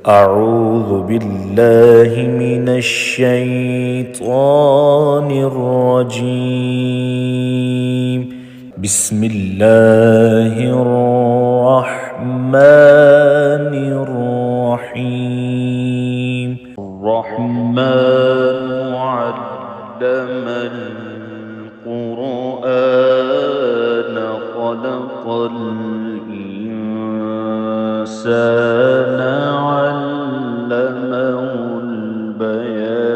أعوذ بالله من الشيطان الرجيم. بسم الله الرحمن الرحيم. الرحمن علم القرآن خلق الإنسان علمه البيان.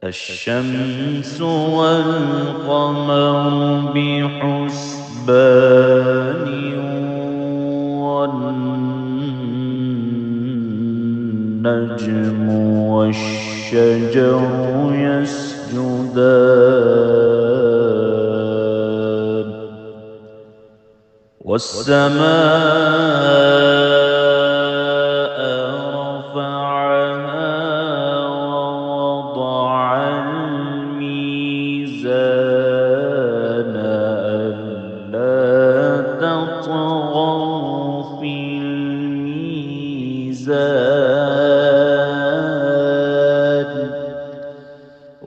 الشمس والقمر بحسبان والنجم والشجر يسجدان والسماء رفعها ووضع الميزان ألا تطغوا في الميزان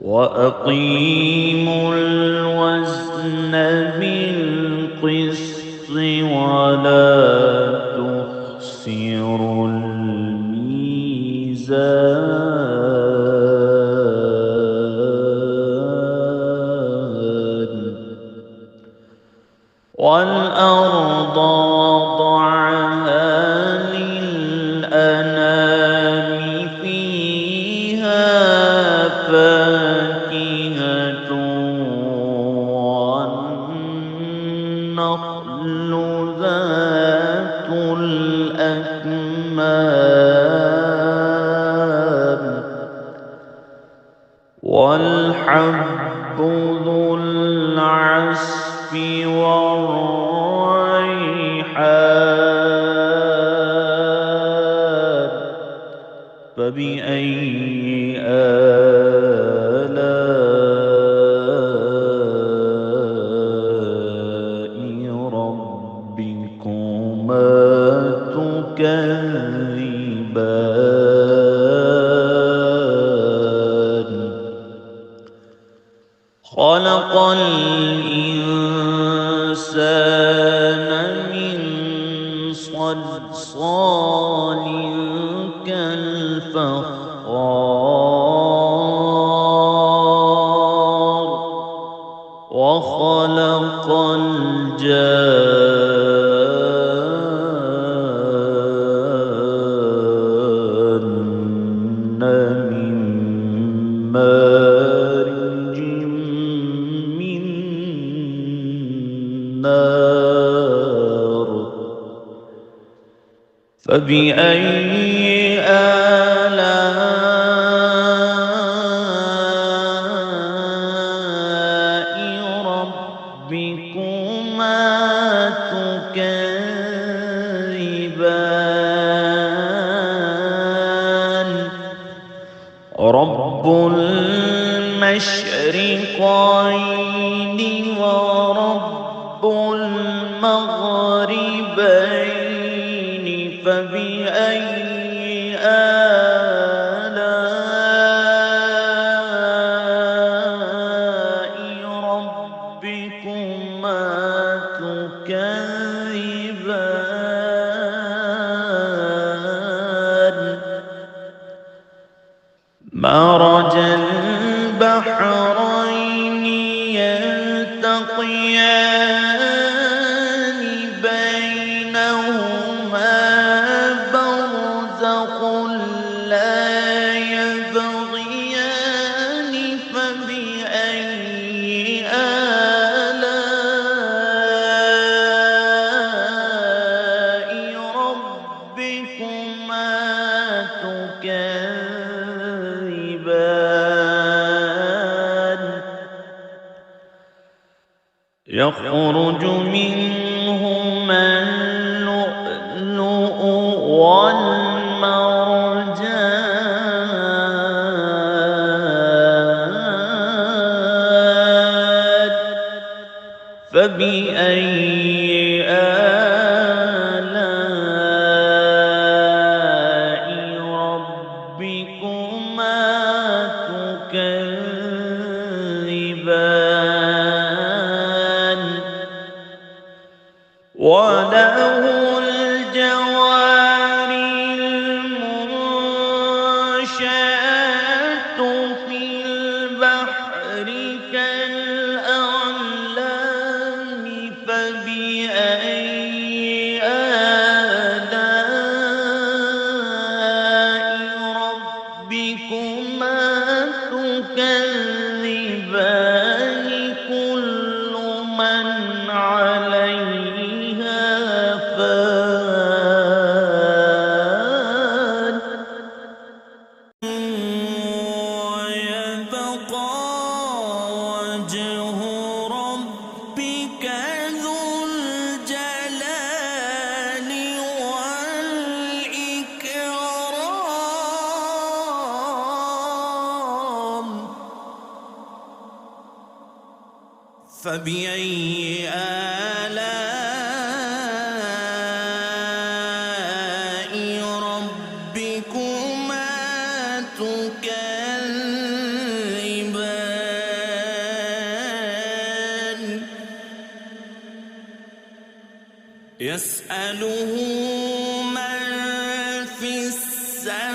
وأقيموا الوزن بالقسط ولا تخسروا الميزان. والأرض وضعها للأنام فيها فاكهة والنخل ذات الأكمام والحب ذو العصف والريحان. فبأي آلاء ربكما تكذبان. خلق الإنسان من صلصال كالفخار وخلق الجان من مارج من نار. فبأي آلاء ربكما تكذبان. رب المشرقين ورب المغربين. فبأي آلاء ربكما تكذبان. مرج البحرين يلتقيان بينهما برزخ لا يبغيان. فبأي آلاء ربكما تكذبان. يخرج منهما اللؤلؤ والمرجان. فبأي وله الجوار المنشآت في البحر كالأعلام فبأي آلاء ربكما تكذبان كل من عليها فان ويبقى وجه ربك ذو الجلال والإكرام فبأي آلاء ربكما تكذبان يسأله من في السماوات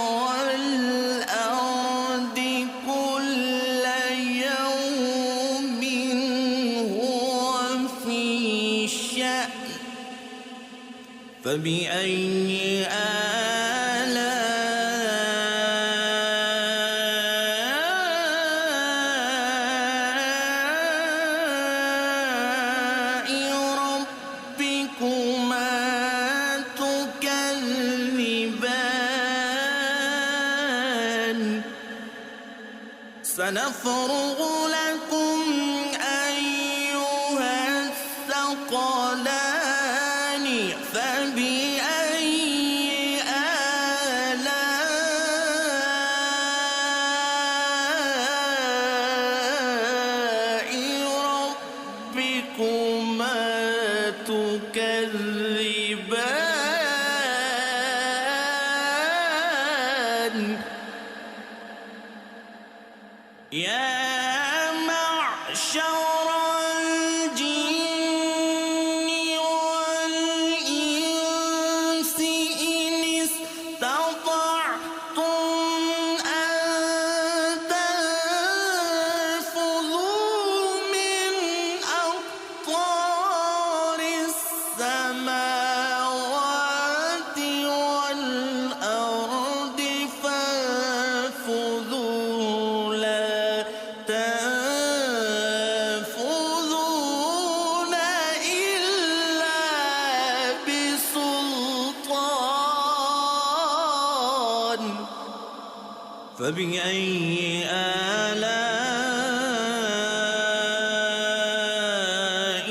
والأرض كل يوم هو في شأن فبأي آلاء ربكما تكذبان سنفرغ لكم أيها الثقلان فبأي آلاء ربكما تكذبان يا معشر الجن والإنس إن استطعتم أن تنفذوا من أقطار السماوات والأرض فانفذوا لا تنفذون إلا بسلطان فبأي آلاء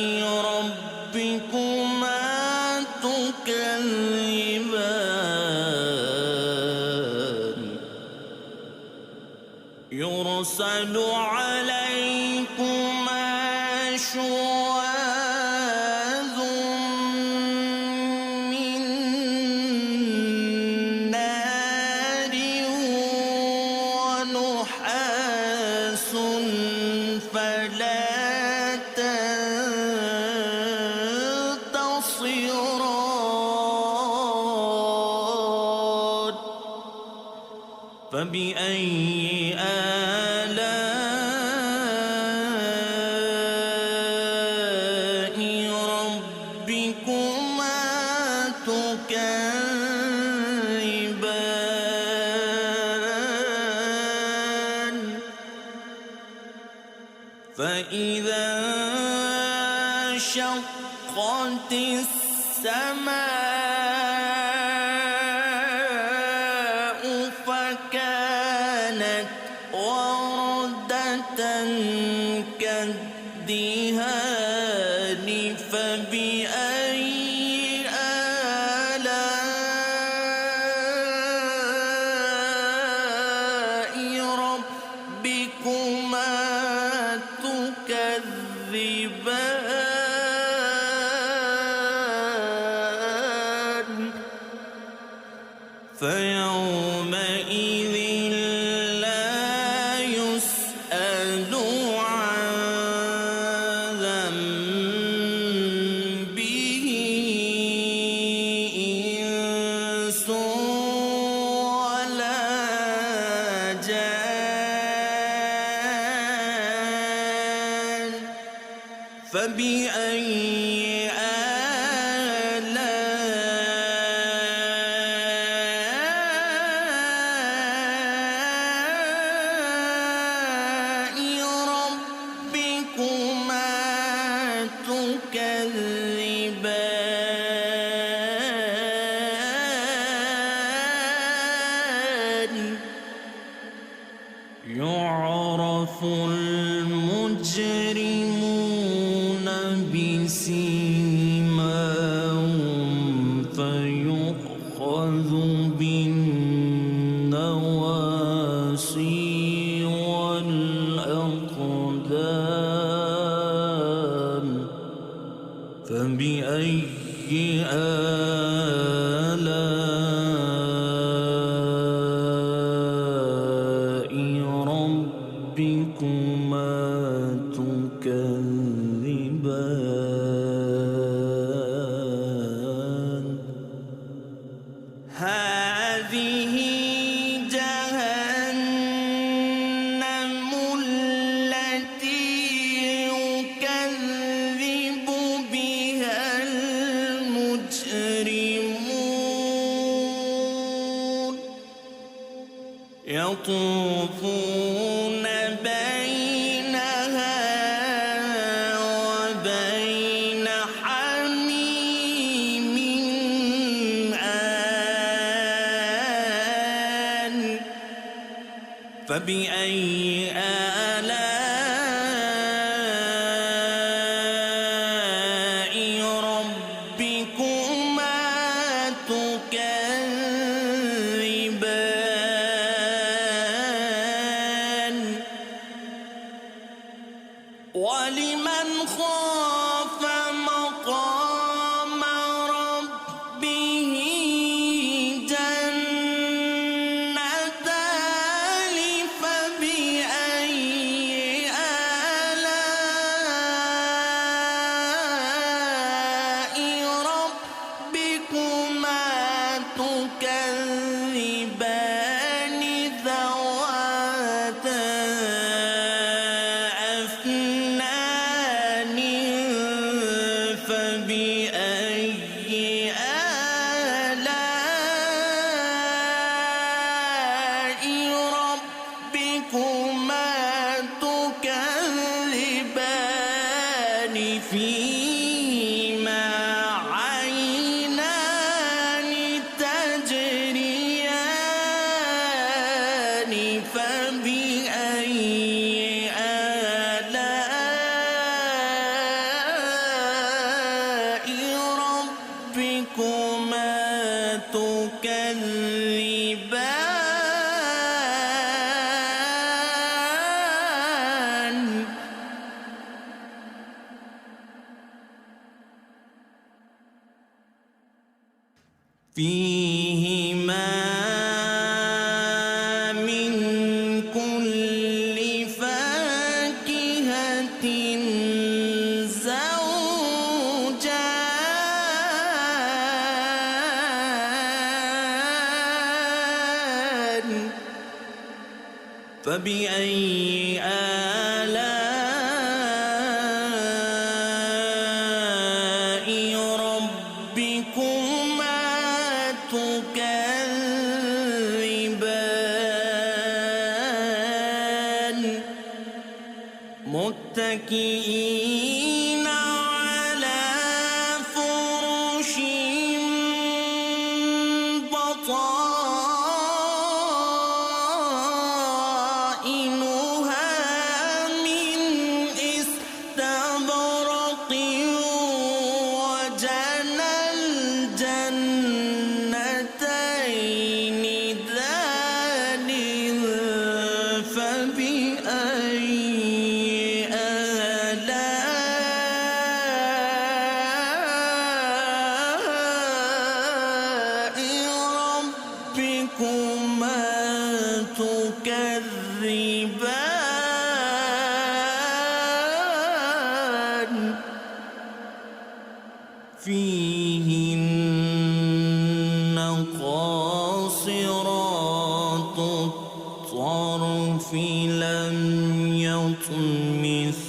ربكما تكذبان يرسل عليكما شواظ من نار ونحاس فلا تنتصران فبأي آلاء ربكما تكذبان فإذا انشقت السماء فكانت وردة كالدهان فبأي آلاء ربكما تكذبان فيومئذ لا يسأل عن فبأي آلاء ربكما تكذبان يعرف المجرمون بسيماهم فيؤخذ بالنواصي والأقدام فبأي آلاء ربكما تكذبان هذه جهنم التي يكذب بها المجرمون يطوفون بينها وبين حميم آن فبأي آلاء ربكما تكذبان ولمن خاف مقام ربه جنتان فبأي آلاء ربكما تكذبان ذواتا أفنان فبأي آلاء ربكما تكذبان فيهما عينان تجريان فبأي آلاء ربكما تكذبان فيهما من كل فاكهة زوجان فبأي آلاء ربكما تكذبان متكئين على فرش بطائنها من استبرق وجنى الجنتين دان فبأي آلاء ربكما تكذبان فيهن قاصرات الطرف لم يطمثهن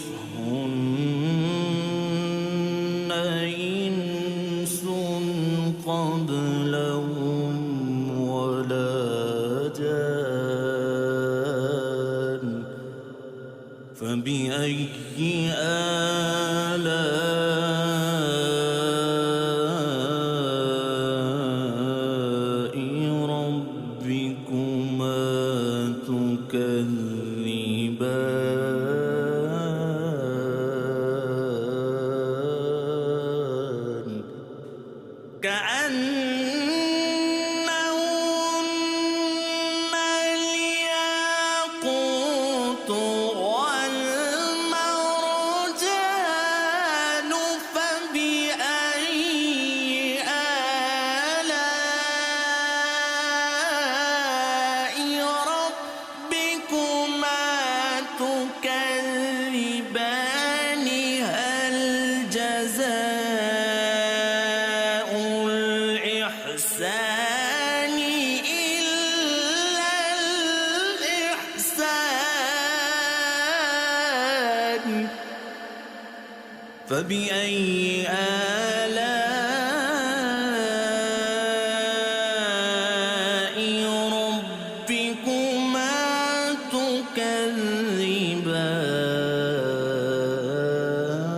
كأنهن الياقوت والمرجان فبأي آلاء ربكما تكذبان هل جزاء الإحسان إلا الإحسان فبأي آلاء ربكما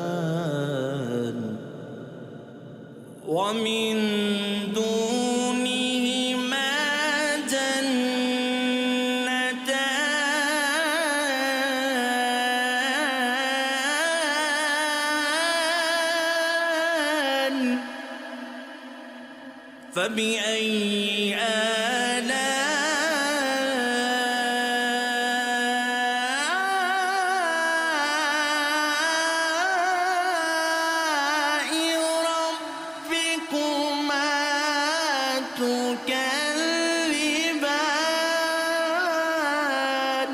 تكذبان ومن دونهما جنتان فبأي آلاء ربكما تكذبان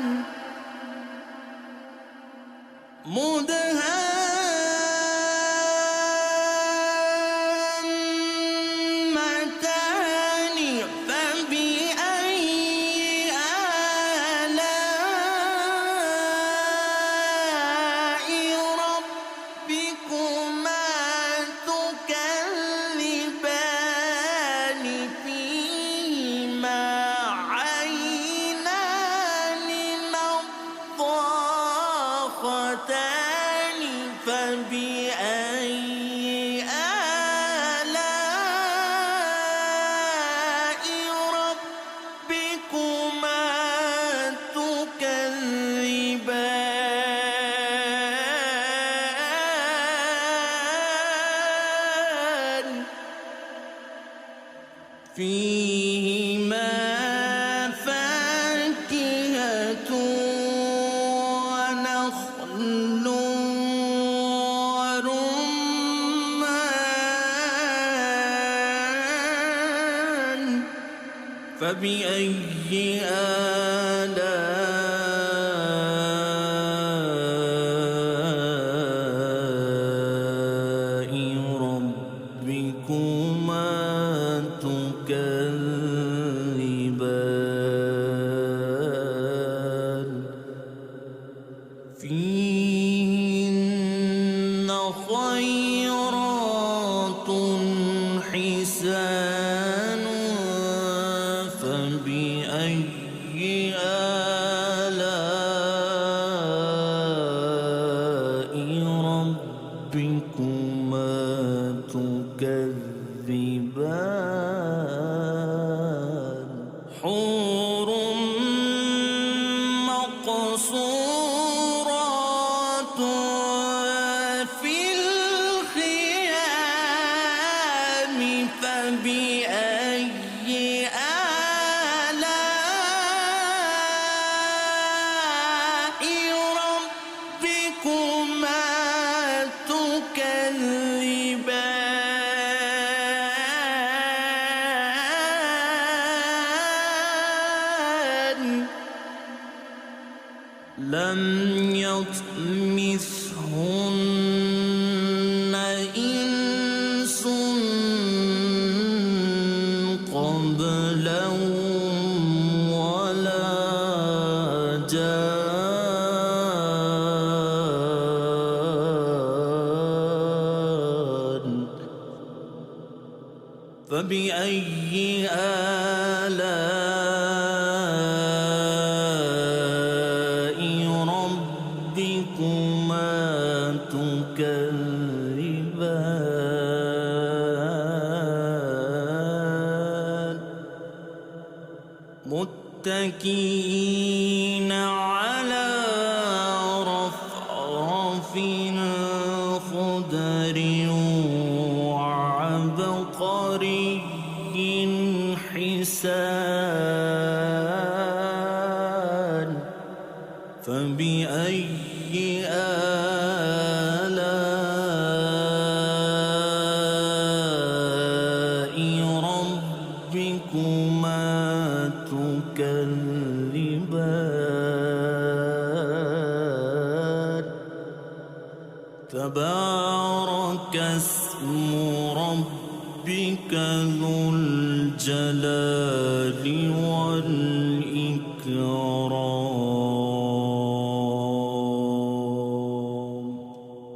مدهامتان فبأي آلاء ربكما تكذبان فيهما عينان نضاختان فبأي آلاء ربكما تكذبان فيهما فاكهة ونخل ورمان فبأي آلاء ربكما تكذبان فيهن خيرات حسان فبأي آلاء ربكما تكذبان حور مقصورات في الخيام فبأي آلاء ربكما تكذبان لم يطمثهن إنس قبلهم ولا جان فبأي آلاء ربكما تكذبان متكئين على رفرف خضر وعبقر تبارك اسم ربك ذو الجلال والإكرام.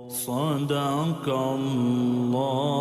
صدق الله